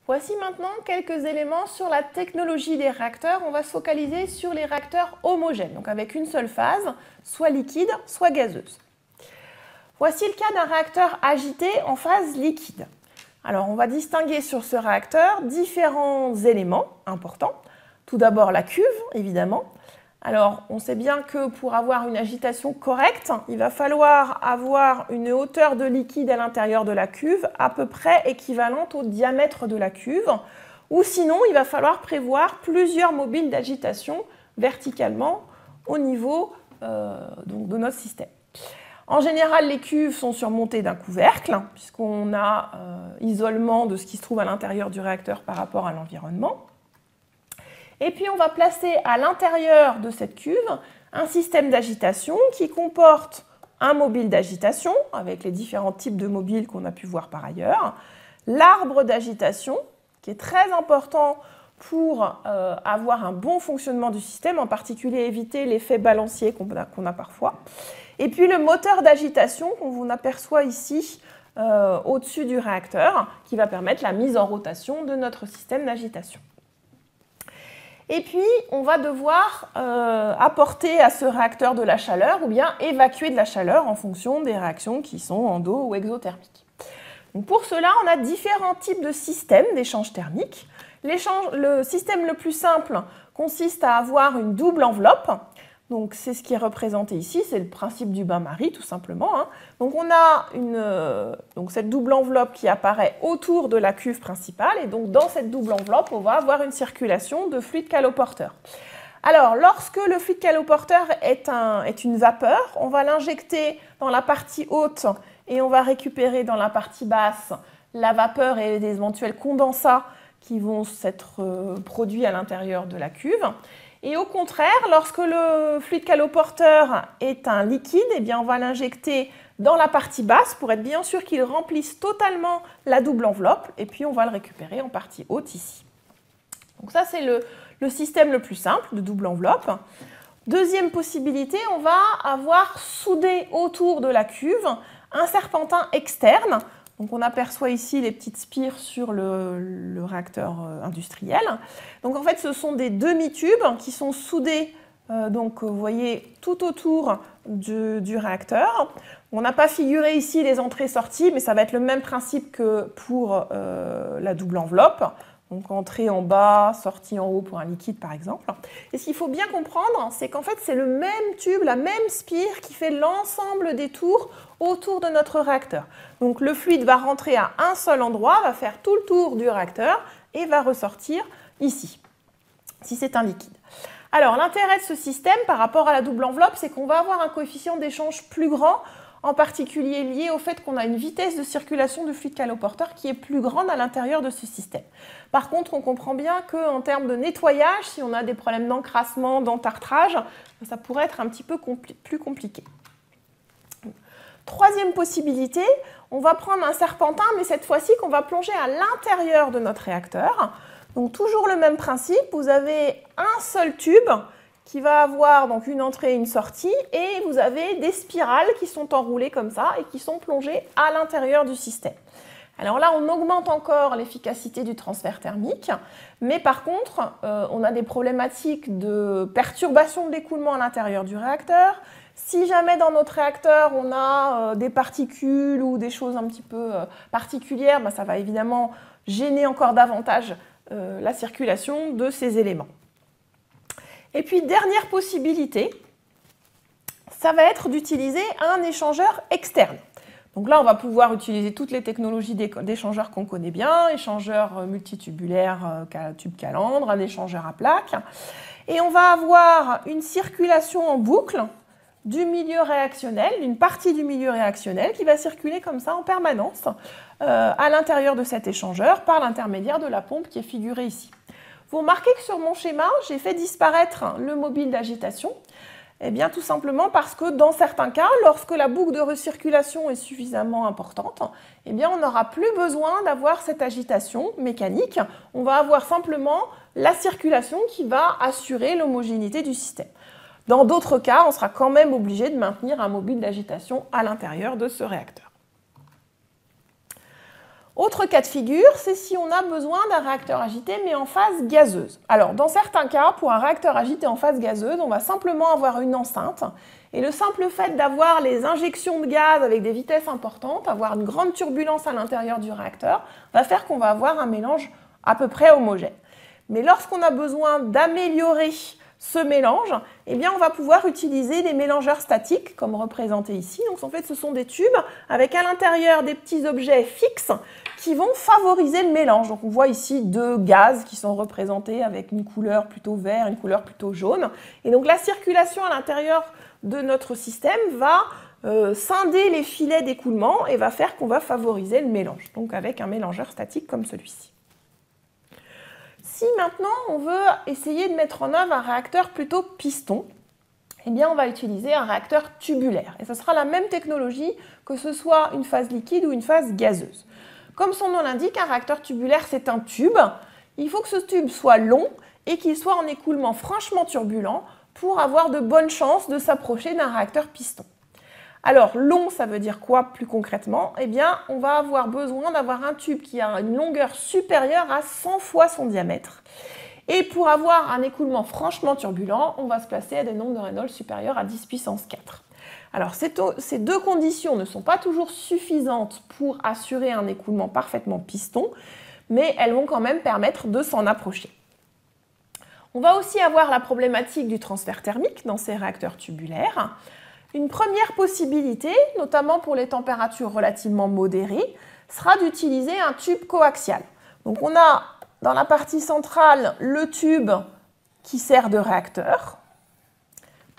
Voici maintenant quelques éléments sur la technologie des réacteurs. On va se focaliser sur les réacteurs homogènes, donc avec une seule phase, soit liquide, soit gazeuse. Voici le cas d'un réacteur agité en phase liquide. Alors, on va distinguer sur ce réacteur différents éléments importants. Tout d'abord, la cuve, évidemment. Alors, on sait bien que pour avoir une agitation correcte, il va falloir avoir une hauteur de liquide à l'intérieur de la cuve à peu près équivalente au diamètre de la cuve, ou sinon, il va falloir prévoir plusieurs mobiles d'agitation verticalement au niveau donc de notre système. En général, les cuves sont surmontées d'un couvercle, puisqu'on a isolement de ce qui se trouve à l'intérieur du réacteur par rapport à l'environnement. Et puis, on va placer à l'intérieur de cette cuve un système d'agitation qui comporte un mobile d'agitation, avec les différents types de mobiles qu'on a pu voir par ailleurs, l'arbre d'agitation, qui est très important pour avoir un bon fonctionnement du système, en particulier éviter l'effet balancier qu'on a parfois, et puis le moteur d'agitation qu'on aperçoit ici au-dessus du réacteur, qui va permettre la mise en rotation de notre système d'agitation. Et puis, on va devoir apporter à ce réacteur de la chaleur ou bien évacuer de la chaleur en fonction des réactions qui sont endo- ou exothermiques. Donc pour cela, on a différents types de systèmes d'échange thermique. Le système le plus simple consiste à avoir une double enveloppe. Donc c'est ce qui est représenté ici, c'est le principe du bain-marie tout simplement. Donc on a cette double enveloppe qui apparaît autour de la cuve principale et donc dans cette double enveloppe, on va avoir une circulation de fluide caloporteur. Alors lorsque le fluide caloporteur est une vapeur, on va l'injecter dans la partie haute et on va récupérer dans la partie basse la vapeur et les éventuels condensats qui vont s'être produits à l'intérieur de la cuve. Et au contraire, lorsque le fluide caloporteur est un liquide, eh bien on va l'injecter dans la partie basse pour être bien sûr qu'il remplisse totalement la double enveloppe et puis on va le récupérer en partie haute ici. Donc ça c'est le système le plus simple de double enveloppe. Deuxième possibilité, on va avoir soudé autour de la cuve un serpentin externe. Donc on aperçoit ici les petites spires sur le réacteur industriel. Donc en fait, ce sont des demi-tubes qui sont soudés, donc vous voyez, tout autour du réacteur. On n'a pas figuré ici les entrées-sorties, mais ça va être le même principe que pour la double enveloppe. Donc entrée en bas, sortie en haut pour un liquide par exemple. Et ce qu'il faut bien comprendre, c'est qu'en fait c'est le même tube, la même spire qui fait l'ensemble des tours autour de notre réacteur. Donc le fluide va rentrer à un seul endroit, va faire tout le tour du réacteur et va ressortir ici, si c'est un liquide. Alors l'intérêt de ce système par rapport à la double enveloppe, c'est qu'on va avoir un coefficient d'échange plus grand, en particulier lié au fait qu'on a une vitesse de circulation du fluide caloporteur qui est plus grande à l'intérieur de ce système. Par contre, on comprend bien qu'en termes de nettoyage, si on a des problèmes d'encrassement, d'entartrage, ça pourrait être un petit peu plus compliqué. Troisième possibilité, on va prendre un serpentin, mais cette fois-ci qu'on va plonger à l'intérieur de notre réacteur. Donc toujours le même principe, vous avez un seul tube qui va avoir donc une entrée et une sortie, et vous avez des spirales qui sont enroulées comme ça et qui sont plongées à l'intérieur du système. Alors là, on augmente encore l'efficacité du transfert thermique, mais par contre, on a des problématiques de perturbation de l'écoulement à l'intérieur du réacteur. Si jamais dans notre réacteur, on a des particules ou des choses un petit peu particulières, ça va évidemment gêner encore davantage la circulation de ces éléments. Et puis, dernière possibilité, ça va être d'utiliser un échangeur externe. Donc là, on va pouvoir utiliser toutes les technologies d'échangeurs qu'on connaît bien, échangeur multitubulaire, tube calandre, un échangeur à plaques. Et on va avoir une circulation en boucle du milieu réactionnel, d'une partie du milieu réactionnel qui va circuler comme ça en permanence à l'intérieur de cet échangeur par l'intermédiaire de la pompe qui est figurée ici. Vous remarquez que sur mon schéma, j'ai fait disparaître le mobile d'agitation. Eh bien, tout simplement parce que dans certains cas, lorsque la boucle de recirculation est suffisamment importante, eh bien, on n'aura plus besoin d'avoir cette agitation mécanique. On va avoir simplement la circulation qui va assurer l'homogénéité du système. Dans d'autres cas, on sera quand même obligé de maintenir un mobile d'agitation à l'intérieur de ce réacteur. Autre cas de figure, c'est si on a besoin d'un réacteur agité mais en phase gazeuse. Alors dans certains cas, pour un réacteur agité en phase gazeuse, on va simplement avoir une enceinte et le simple fait d'avoir les injections de gaz avec des vitesses importantes, avoir une grande turbulence à l'intérieur du réacteur, va faire qu'on va avoir un mélange à peu près homogène. Mais lorsqu'on a besoin d'améliorer ce mélange, eh bien on va pouvoir utiliser des mélangeurs statiques, comme représenté ici. Donc en fait, ce sont des tubes avec à l'intérieur des petits objets fixes qui vont favoriser le mélange. Donc on voit ici deux gaz qui sont représentés avec une couleur plutôt vert, une couleur plutôt jaune. Et donc la circulation à l'intérieur de notre système va scinder les filets d'écoulement et va faire qu'on va favoriser le mélange, donc avec un mélangeur statique comme celui-ci. Si maintenant on veut essayer de mettre en œuvre un réacteur plutôt piston, eh bien on va utiliser un réacteur tubulaire. Et ce sera la même technologie que ce soit une phase liquide ou une phase gazeuse. Comme son nom l'indique, un réacteur tubulaire c'est un tube. Il faut que ce tube soit long et qu'il soit en écoulement franchement turbulent pour avoir de bonnes chances de s'approcher d'un réacteur piston. Alors, long, ça veut dire quoi plus concrètement? Eh bien, on va avoir besoin d'avoir un tube qui a une longueur supérieure à 100 fois son diamètre. Et pour avoir un écoulement franchement turbulent, on va se placer à des nombres de Reynolds supérieurs à 10 puissance 4. Alors, ces deux conditions ne sont pas toujours suffisantes pour assurer un écoulement parfaitement piston, mais elles vont quand même permettre de s'en approcher. On va aussi avoir la problématique du transfert thermique dans ces réacteurs tubulaires. Une première possibilité, notamment pour les températures relativement modérées, sera d'utiliser un tube coaxial. Donc on a dans la partie centrale le tube qui sert de réacteur,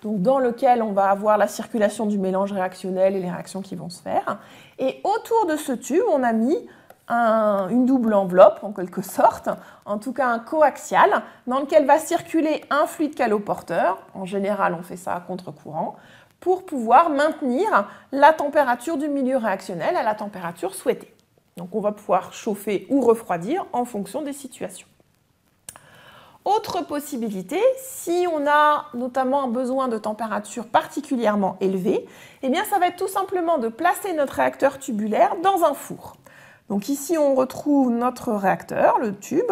donc dans lequel on va avoir la circulation du mélange réactionnel et les réactions qui vont se faire. Et autour de ce tube, on a mis une double enveloppe, en quelque sorte, en tout cas un coaxial, dans lequel va circuler un fluide caloporteur. En général, on fait ça à contre-courant, pour pouvoir maintenir la température du milieu réactionnel à la température souhaitée. Donc on va pouvoir chauffer ou refroidir en fonction des situations. Autre possibilité, si on a notamment besoin de températures particulièrement élevées, eh bien ça va être tout simplement de placer notre réacteur tubulaire dans un four. Donc ici on retrouve notre réacteur, le tube,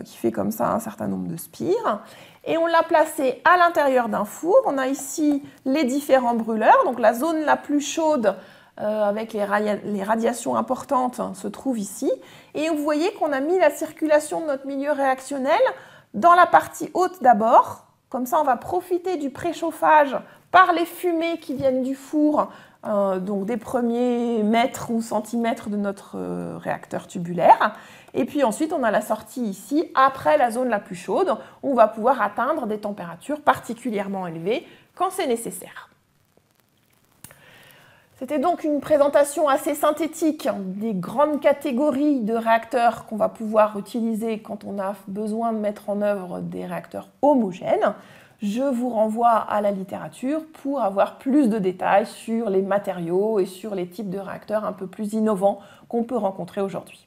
qui fait comme ça un certain nombre de spires. Et on l'a placé à l'intérieur d'un four. On a ici les différents brûleurs. Donc la zone la plus chaude avec les radiations importantes se trouve ici. Et vous voyez qu'on a mis la circulation de notre milieu réactionnel dans la partie haute d'abord. Comme ça, on va profiter du préchauffage par les fumées qui viennent du four, donc des premiers mètres ou centimètres de notre réacteur tubulaire. Et puis ensuite, on a la sortie ici, après la zone la plus chaude, où on va pouvoir atteindre des températures particulièrement élevées quand c'est nécessaire. C'était donc une présentation assez synthétique des grandes catégories de réacteurs qu'on va pouvoir utiliser quand on a besoin de mettre en œuvre des réacteurs homogènes. Je vous renvoie à la littérature pour avoir plus de détails sur les matériaux et sur les types de réacteurs un peu plus innovants qu'on peut rencontrer aujourd'hui.